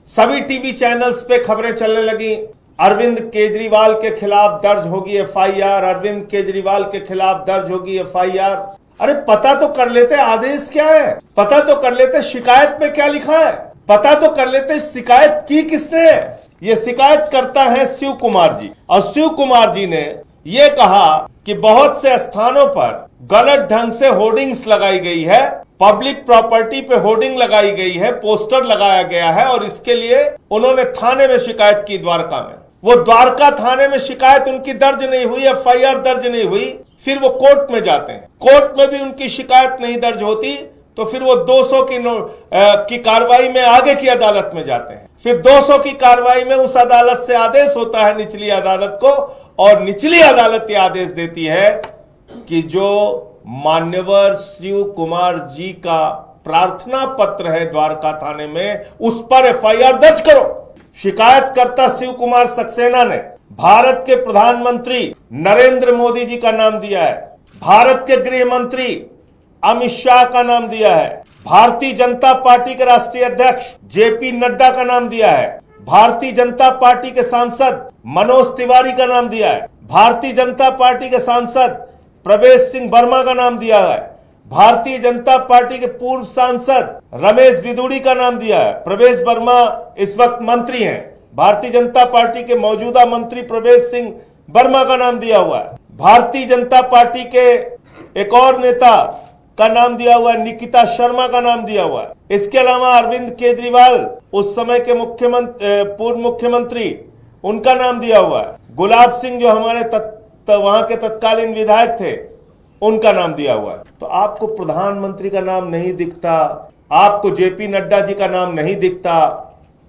सभी TV channels पे खबरें चलने लगी, अरविंद केजरीवाल के खिलाफ दर्ज होगी एफआईआर, अरविंद केजरीवाल के खिलाफ दर्ज होगी एफआईआर। अरे पता तो कर लेते आदेश क्या है, पता तो कर लेते शिकायत में क्या लिखा है, पता तो कर लेते शिकायत की किसने है। ये शिकायत करता है शिव कुमार जी, और शिव कुमार जी ने ये कहा कि बहुत से स्थानों पर गलत ढंग से होर्डिंग्स लगाई गई है, पब्लिक प्रॉपर्टी पे होर्डिंग लगाई गई है, पोस्टर लगाया गया है, और इसके लिए उन्होंने थाने में शिकायत की द्वारका में। वो द्वारका थाने में शिकायत उनकी दर्ज नहीं हुई, एफआईआर दर्ज नहीं हुई, फिर वो कोर्ट में जाते हैं, कोर्ट में भी उनकी शिकायत नहीं दर्ज होती, तो फिर वो 200 की कार्रवाई में आगे की अदालत में जाते हैं, फिर 200 की कार्रवाई में उस अदालत से आदेश होता है निचली अदालत को, और निचली अदालत ये आदेश देती है कि जो मान्यवर शिव कुमार जी का प्रार्थना पत्र है द्वारका थाने में, उस पर एफआईआर दर्ज करो। शिकायतकर्ता शिव कुमार सक्सेना ने भारत के प्रधानमंत्री नरेंद्र मोदी जी का नाम दिया है, भारत के गृह मंत्री अमित शाह का नाम दिया है, भारतीय जनता पार्टी के राष्ट्रीय अध्यक्ष जेपी नड्डा का नाम दिया है, भारतीय जनता पार्टी के सांसद मनोज तिवारी का नाम दिया है, भारतीय जनता पार्टी के सांसद प्रवेश सिंह वर्मा का नाम दिया है, भारतीय जनता पार्टी के पूर्व सांसद रमेश बिदुड़ी का नाम दिया है। प्रवेश वर्मा इस वक्त मंत्री हैं, भारतीय जनता पार्टी के मौजूदा मंत्री प्रवेश सिंह वर्मा का नाम दिया हुआ है। भारतीय जनता पार्टी के एक और नेता का नाम दिया हुआ है, निकिता शर्मा का नाम दिया हुआ है। इसके अलावा अरविंद केजरीवाल उस समय के पूर्व मुख्यमंत्री, उनका नाम दिया हुआ है। गुलाब सिंह जो हमारे वहां के तत्कालीन विधायक थे, उनका नाम दिया हुआ है। तो आपको प्रधानमंत्री का नाम नहीं दिखता, आपको जेपी नड्डा जी का नाम नहीं दिखता,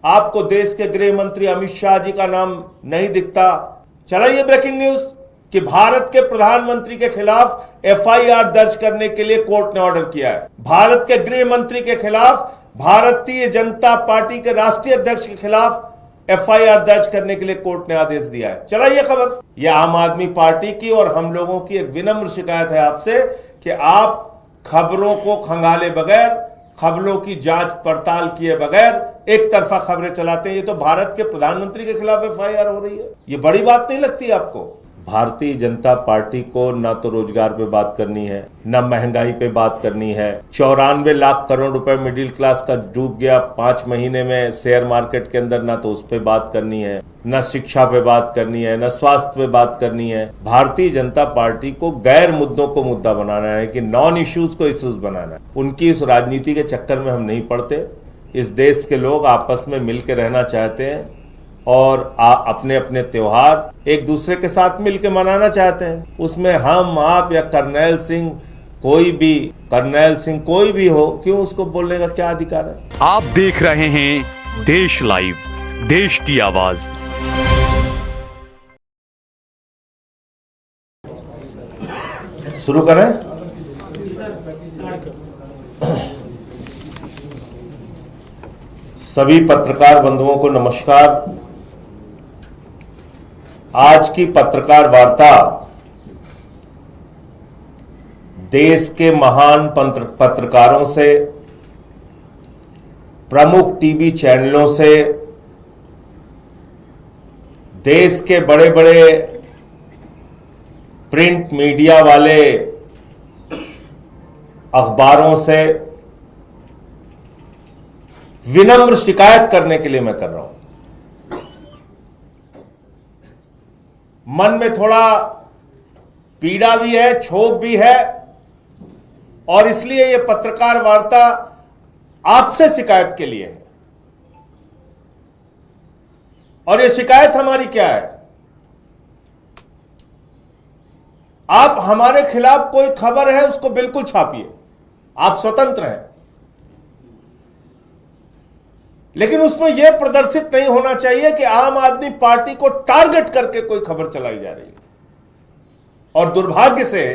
आपको देश के गृह मंत्री अमित शाह जी का नाम नहीं दिखता। चला ये ब्रेकिंग न्यूज कि भारत के प्रधानमंत्री के खिलाफ एफआईआर दर्ज करने के लिए कोर्ट ने ऑर्डर किया है। भारत के गृह मंत्री के खिलाफ, भारतीय जनता पार्टी के राष्ट्रीय अध्यक्ष के खिलाफ एफआईआर दर्ज करने के लिए कोर्ट ने आदेश दिया है। चला ये खबर, ये आम आदमी पार्टी की और हम लोगों की एक विनम्र शिकायत है आपसे कि आप खबरों को खंगाले बगैर, खबरों की जांच पड़ताल किए बगैर एक तरफा खबरें चलाते हैं। ये तो भारत के प्रधानमंत्री के खिलाफ एफआईआर हो रही है, ये बड़ी बात नहीं लगती आपको? भारतीय जनता पार्टी को ना तो रोजगार पे बात करनी है, ना महंगाई पे बात करनी है। 94 लाख करोड़ रुपए मिडिल क्लास का डूब गया 5 महीने में शेयर मार्केट के अंदर, ना तो उस पे बात करनी है, ना शिक्षा पे बात करनी है, ना स्वास्थ्य पे बात करनी है। भारतीय जनता पार्टी को गैर मुद्दों को मुद्दा बनाना है कि नॉन इश्यूज को इश्यूज बनाना है। उनकी इस राजनीति के चक्कर में हम नहीं पड़ते। इस देश के लोग आपस में मिलकर रहना चाहते हैं और अपने अपने त्योहार एक दूसरे के साथ मिलकर मनाना चाहते हैं। उसमें हम, आप या करनैल सिंह, कोई भी हो, क्यों उसको बोलने का क्या अधिकार है? आप देख रहे हैं देश लाइव, देश की आवाज। शुरू करें। सभी पत्रकार बंधुओं को नमस्कार। आज की पत्रकार वार्ता देश के महान पत्रकारों से, प्रमुख टीवी चैनलों से, देश के बड़े बड़े प्रिंट मीडिया वाले अखबारों से विनम्र शिकायत करने के लिए मैं कर रहा हूं। मन में थोड़ा पीड़ा भी है, क्षोभ भी है, और इसलिए यह पत्रकार वार्ता आपसे शिकायत के लिए है। और यह शिकायत हमारी क्या है? आप हमारे खिलाफ कोई खबर है उसको बिल्कुल छापिए, आप स्वतंत्र हैं, लेकिन उसमें यह प्रदर्शित नहीं होना चाहिए कि आम आदमी पार्टी को टारगेट करके कोई खबर चलाई जा रही है। और दुर्भाग्य से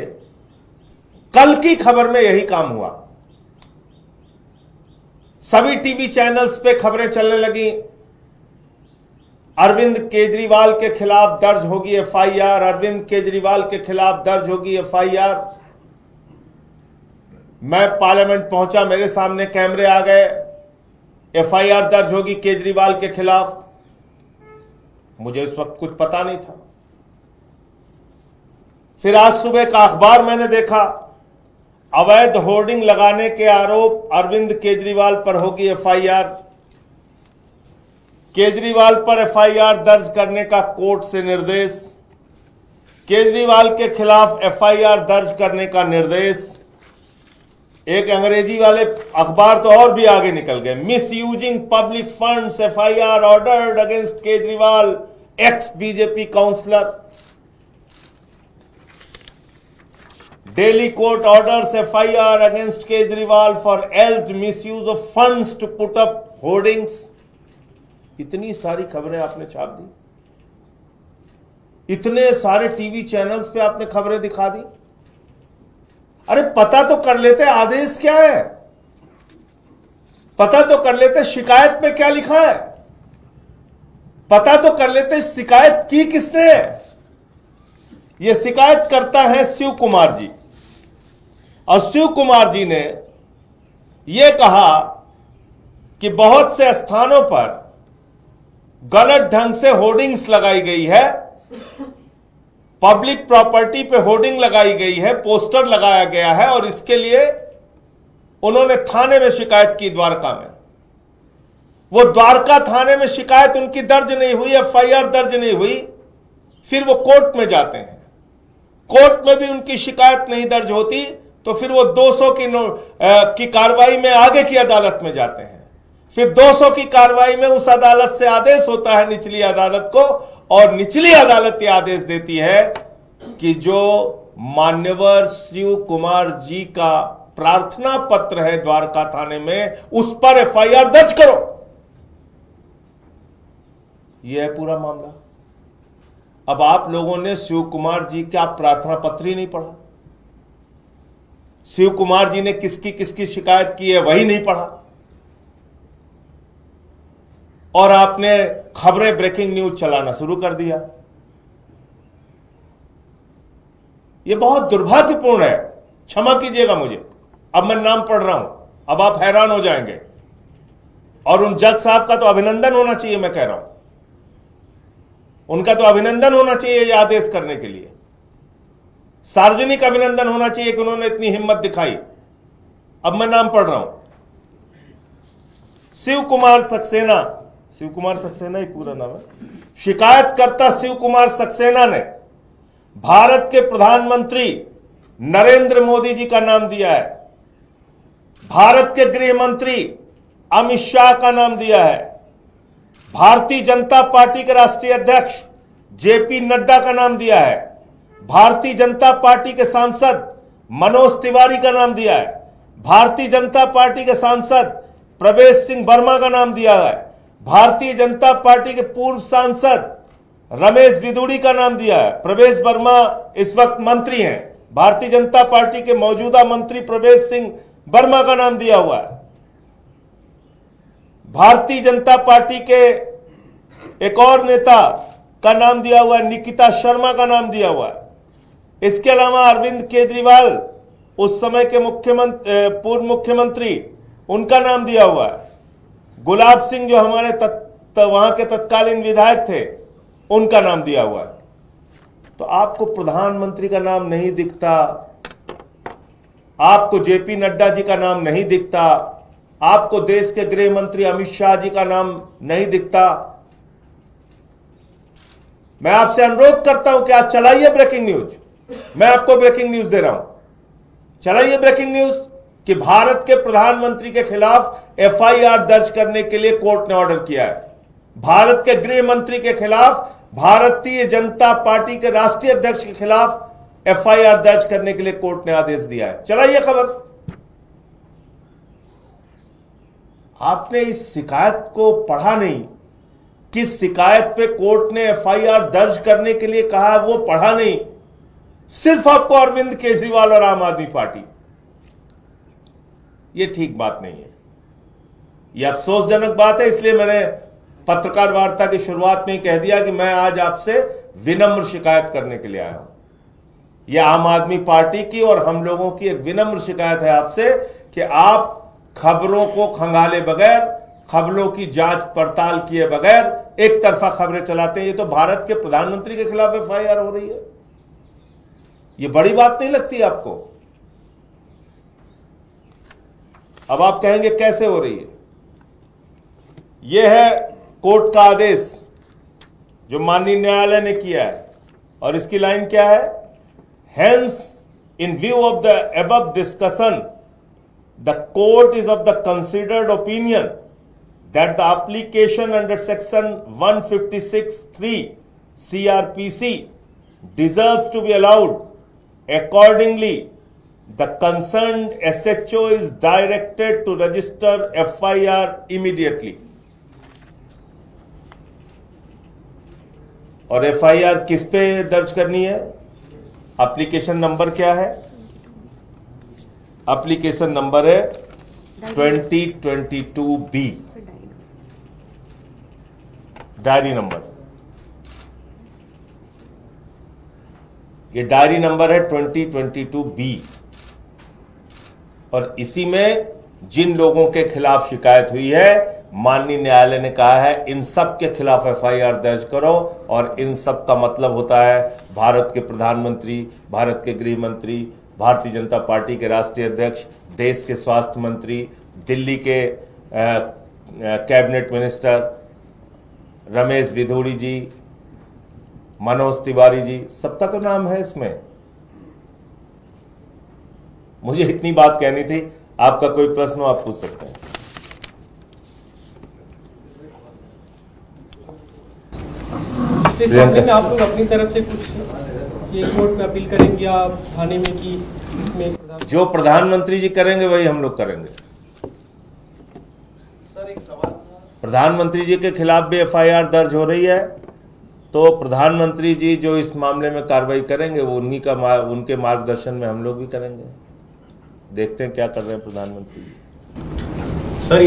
कल की खबर में यही काम हुआ। सभी टीवी चैनल्स पे खबरें चलने लगी, अरविंद केजरीवाल के खिलाफ दर्ज होगी एफआईआर, अरविंद केजरीवाल के खिलाफ दर्ज होगी एफआईआर। मैं पार्लियामेंट पहुंचा, मेरे सामने कैमरे आ गए, एफआईआर दर्ज होगी केजरीवाल के खिलाफ। मुझे इस वक्त कुछ पता नहीं था। फिर आज सुबह का अखबार मैंने देखा, अवैध होर्डिंग लगाने के आरोप अरविंद केजरीवाल पर होगी एफआईआर। केजरीवाल पर एफआईआर दर्ज करने का कोर्ट से निर्देश। केजरीवाल के खिलाफ एफआईआर दर्ज करने का निर्देश। एक अंग्रेजी वाले अखबार तो और भी आगे निकल गए। Misusing public funds, FIR ordered against Kejriwal, ex BJP councillor. Delhi court orders FIR against Kejriwal for alleged misuse of funds to put up hoardings. इतनी सारी खबरें आपने छाप दी, इतने सारे टीवी चैनल्स पे आपने खबरें दिखा दी। अरे पता तो कर लेते आदेश क्या है, पता तो कर लेते शिकायत में क्या लिखा है, पता तो कर लेते शिकायत की किसने है। यह शिकायत करता है शिव कुमार जी, और शिव कुमार जी ने यह कहा कि बहुत से स्थानों पर गलत ढंग से होर्डिंग्स लगाई गई है, पब्लिक प्रॉपर्टी पे होर्डिंग लगाई गई है, पोस्टर लगाया गया है, और इसके लिए उन्होंने थाने में शिकायत की द्वारका में। वो द्वारका थाने में शिकायत उनकी दर्ज नहीं हुई, एफआईआर दर्ज नहीं हुई। फिर वो कोर्ट में जाते हैं, कोर्ट में भी उनकी शिकायत नहीं दर्ज होती, तो फिर वो 200 की कार्रवाई में आगे की अदालत में जाते हैं। फिर 200 की कार्रवाई में उस अदालत से आदेश होता है निचली अदालत को, और निचली अदालत यह आदेश देती है कि जो मान्यवर शिव कुमार जी का प्रार्थना पत्र है द्वारका थाने में, उस पर एफआईआर दर्ज करो। यह है पूरा मामला। अब आप लोगों ने शिव कुमार जी का प्रार्थना पत्र ही नहीं पढ़ा, शिव कुमार जी ने किसकी किसकी शिकायत की है वही नहीं पढ़ा, और आपने खबरें ब्रेकिंग न्यूज चलाना शुरू कर दिया। यह बहुत दुर्भाग्यपूर्ण है, क्षमा कीजिएगा मुझे, अब मैं नाम पढ़ रहा हूं, अब आप हैरान हो जाएंगे। और उन जज साहब का तो अभिनंदन होना चाहिए, मैं कह रहा हूं, उनका तो अभिनंदन होना चाहिए यह आदेश करने के लिए, सार्वजनिक अभिनंदन होना चाहिए कि उन्होंने इतनी हिम्मत दिखाई। अब मैं नाम पढ़ रहा हूं, शिव कुमार सक्सेना, शिव कुमार सक्सेना ही पूरा नाम है। शिकायतकर्ता शिव कुमार सक्सेना ने भारत के प्रधानमंत्री नरेंद्र मोदी जी का नाम दिया है, भारत के गृह मंत्री अमित शाह का नाम दिया है, भारतीय जनता पार्टी के राष्ट्रीय अध्यक्ष जेपी नड्डा का नाम दिया है, भारतीय जनता पार्टी के सांसद मनोज तिवारी का नाम दिया है, भारतीय जनता पार्टी के सांसद प्रवेश सिंह वर्मा का नाम दिया है, भारतीय जनता पार्टी के पूर्व सांसद रमेश बिदुड़ी का नाम दिया है। प्रवेश वर्मा इस वक्त मंत्री हैं, भारतीय जनता पार्टी के मौजूदा मंत्री प्रवेश सिंह वर्मा का नाम दिया हुआ है। भारतीय जनता पार्टी के एक और नेता का नाम दिया हुआ है, निकिता शर्मा का नाम दिया हुआ है। इसके अलावा अरविंद केजरीवाल उस समय के पूर्व मुख्यमंत्री, उनका नाम दिया हुआ है। गुलाब सिंह जो हमारे वहां के तत्कालीन विधायक थे, उनका नाम दिया हुआ है। तो आपको प्रधानमंत्री का नाम नहीं दिखता, आपको जेपी नड्डा जी का नाम नहीं दिखता, आपको देश के गृह मंत्री अमित शाह जी का नाम नहीं दिखता। मैं आपसे अनुरोध करता हूं कि आज चलाइए ब्रेकिंग न्यूज, मैं आपको ब्रेकिंग न्यूज दे रहा हूं, चलाइए ब्रेकिंग न्यूज कि भारत के प्रधानमंत्री के खिलाफ एफआईआर दर्ज करने के लिए कोर्ट ने ऑर्डर किया है। भारत के गृह मंत्री के खिलाफ, भारतीय जनता पार्टी के राष्ट्रीय अध्यक्ष के खिलाफ एफआईआर दर्ज करने के लिए कोर्ट ने आदेश दिया है। चलाइए खबर। आपने इस शिकायत को पढ़ा नहीं, किस शिकायत पे कोर्ट ने एफआईआर दर्ज करने के लिए कहा वो पढ़ा नहीं, सिर्फ आपको अरविंद केजरीवाल और आम आदमी पार्टी। ये ठीक बात नहीं है, ये अफसोसजनक बात है। इसलिए मैंने पत्रकार वार्ता की शुरुआत में ही कह दिया कि मैं आज आपसे विनम्र शिकायत करने के लिए आया हूं। यह आम आदमी पार्टी की और हम लोगों की एक विनम्र शिकायत है आपसे कि आप खबरों को खंगाले बगैर, खबरों की जांच पड़ताल किए बगैर एक तरफा खबरें चलाते हैं। ये तो भारत के प्रधानमंत्री के खिलाफ एफआईआर हो रही है। ये बड़ी बात नहीं लगती आपको? अब आप कहेंगे कैसे हो रही है? यह है कोर्ट का आदेश जो माननीय न्यायालय ने किया है, और इसकी लाइन क्या है? Hence in view of the above discussion the court is of the considered opinion that the application under section 156(3) CRPC deserves to be allowed. Accordingly, the concerned SHO is directed to register FIR immediately. और FIR किस पे दर्ज करनी है? Application number क्या है? Application number है 2022B, diary number. ये डायरी नंबर है 2022B, और इसी में जिन लोगों के खिलाफ शिकायत हुई है, माननीय न्यायालय ने कहा है इन सब के खिलाफ एफआईआर दर्ज करो। और इन सब का मतलब होता है भारत के प्रधानमंत्री, भारत के गृह मंत्री, भारतीय जनता पार्टी के राष्ट्रीय अध्यक्ष, देश के स्वास्थ्य मंत्री, दिल्ली के कैबिनेट मिनिस्टर रमेश विधोड़ी जी, मनोज तिवारी जी, सबका तो नाम है इसमें। मुझे इतनी बात कहनी थी। आपका कोई प्रश्न हो आप पूछ सकते हैं। इस मामले में आप लोग अपनी तरफ से कुछ ये कोर्ट में अपील करेंगे या थाने में कि इसमें जो प्रधानमंत्री जी करेंगे वही हम लोग करेंगे। सर एक सवाल, प्रधानमंत्री जी के खिलाफ भी एफआईआर दर्ज हो रही है, तो प्रधानमंत्री जी जो इस मामले में कार्रवाई करेंगे वो उनके मार्गदर्शन में हम लोग भी करेंगे। देखते हैं क्या कर रहे हैं प्रधानमंत्री जी। सर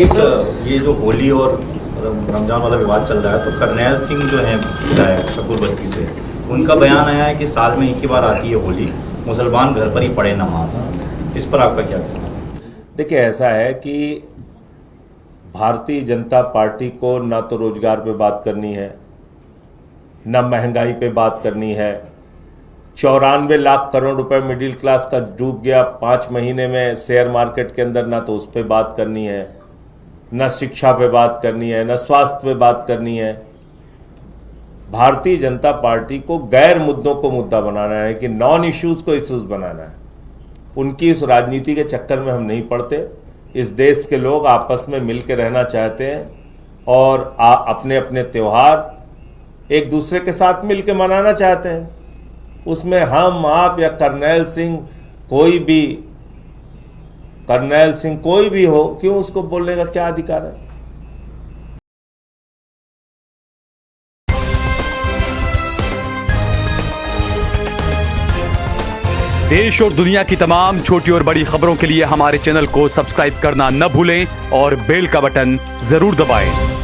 ये जो होली और रमजान वाला विवाद चल रहा है, तो करनैल सिंह जो है विधायक शकूर बस्ती से, उनका बयान आया है कि साल में एक ही बार आती है होली, मुसलमान घर पर ही पढ़े नमाज। इस पर आपका क्या कहना है? देखिए, ऐसा है कि भारतीय जनता पार्टी को ना तो रोजगार पे बात करनी है, ना महंगाई पे बात करनी है। 94 लाख करोड़ रुपए मिडिल क्लास का डूब गया 5 महीने में शेयर मार्केट के अंदर, ना तो उस पे बात करनी है, ना शिक्षा पे बात करनी है, ना स्वास्थ्य पे बात करनी है। भारतीय जनता पार्टी को गैर मुद्दों को मुद्दा बनाना है कि नॉन इश्यूज को इश्यूज बनाना है। उनकी इस राजनीति के चक्कर में हम नहीं पड़ते। इस देश के लोग आपस में मिलकर रहना चाहते हैं और अपने अपने त्योहार एक दूसरे के साथ मिलकर मनाना चाहते हैं। उसमें हम, आप या करनैल सिंह कोई भी हो, क्यों उसको बोलने का क्या अधिकार है? देश और दुनिया की तमाम छोटी और बड़ी खबरों के लिए हमारे चैनल को सब्सक्राइब करना न भूलें और बेल का बटन जरूर दबाएं।